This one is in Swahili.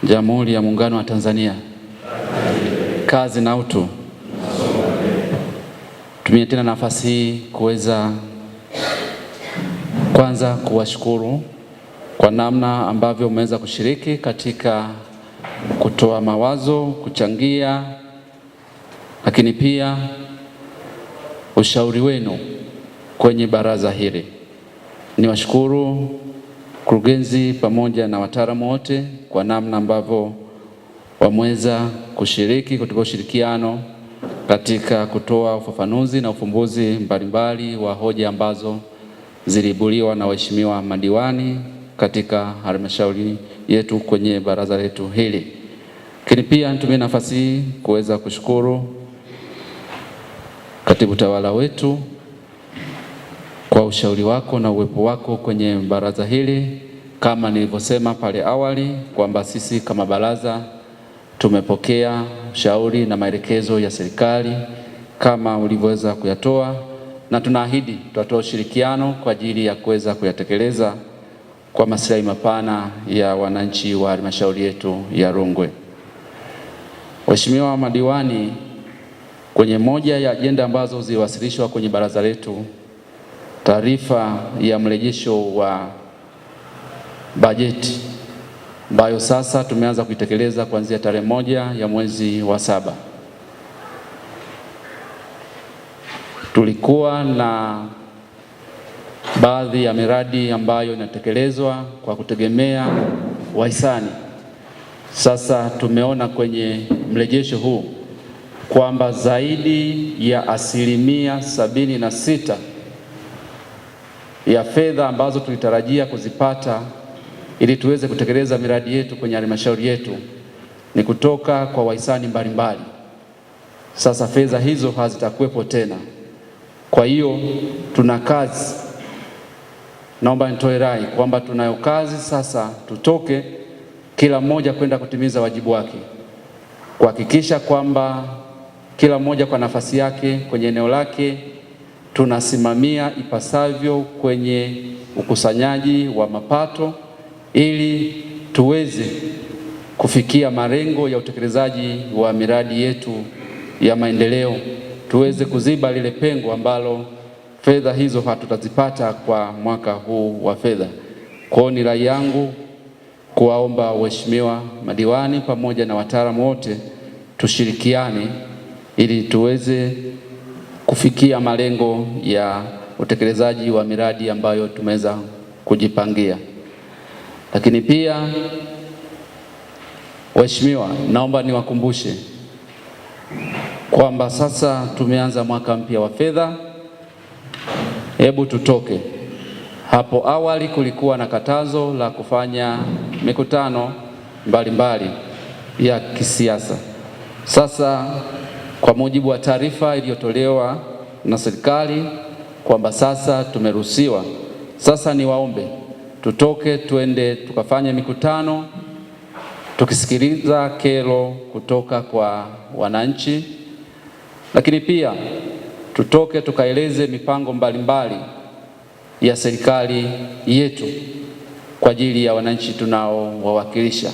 Jamhuri ya Muungano wa Tanzania. Kazi na utu. Tumie tena nafasi hii kuweza kwanza kuwashukuru kwa namna ambavyo umeweza kushiriki katika kutoa mawazo, kuchangia, lakini pia ushauri wenu kwenye baraza hili. Niwashukuru mkurugenzi pamoja na wataalamu wote kwa namna ambavyo wameweza kushiriki kutoka ushirikiano katika kutoa ufafanuzi na ufumbuzi mbalimbali wa hoja ambazo ziliibuliwa na waheshimiwa madiwani katika halmashauri yetu kwenye baraza letu hili. Lakini pia nitumie nafasi hii kuweza kushukuru katibu tawala wetu kwa ushauri wako na uwepo wako kwenye baraza hili. Kama nilivyosema pale awali kwamba sisi kama baraza tumepokea ushauri na maelekezo ya serikali kama ulivyoweza kuyatoa, na tunaahidi tutatoa ushirikiano kwa ajili ya kuweza kuyatekeleza kwa maslahi mapana ya wananchi wa halmashauri yetu ya Rungwe. Waheshimiwa madiwani, kwenye moja ya ajenda ambazo ziliwasilishwa kwenye baraza letu, taarifa ya mrejesho wa bajeti ambayo sasa tumeanza kuitekeleza kuanzia tarehe 1 ya mwezi wa 7. Tulikuwa na baadhi ya miradi ambayo inatekelezwa kwa kutegemea wahisani. Sasa tumeona kwenye mrejesho huu kwamba zaidi ya 76% ya fedha ambazo tulitarajia kuzipata ili tuweze kutekeleza miradi yetu kwenye halmashauri yetu ni kutoka kwa wahisani mbalimbali. Sasa fedha hizo hazitakuwepo tena. Kwa hiyo tuna kazi, naomba nitoe rai kwamba tunayo kazi sasa, tutoke kila mmoja kwenda kutimiza wajibu wake, kuhakikisha kwamba kila mmoja kwa nafasi yake kwenye eneo lake tunasimamia ipasavyo kwenye ukusanyaji wa mapato ili tuweze kufikia malengo ya utekelezaji wa miradi yetu ya maendeleo, tuweze kuziba lile pengo ambalo fedha hizo hatutazipata kwa mwaka huu wa fedha. Kwa hiyo ni rai yangu kuwaomba waheshimiwa madiwani pamoja na wataalamu wote tushirikiane ili tuweze kufikia malengo ya utekelezaji wa miradi ambayo tumeweza kujipangia. Lakini pia waheshimiwa, naomba niwakumbushe kwamba sasa tumeanza mwaka mpya wa fedha. Hebu tutoke. Hapo awali kulikuwa na katazo la kufanya mikutano mbalimbali ya kisiasa. Sasa kwa mujibu wa taarifa iliyotolewa na serikali kwamba sasa tumeruhusiwa, sasa niwaombe tutoke twende tukafanya mikutano tukisikiliza kero kutoka kwa wananchi, lakini pia tutoke tukaeleze mipango mbalimbali ya serikali yetu kwa ajili ya wananchi tunaowawakilisha.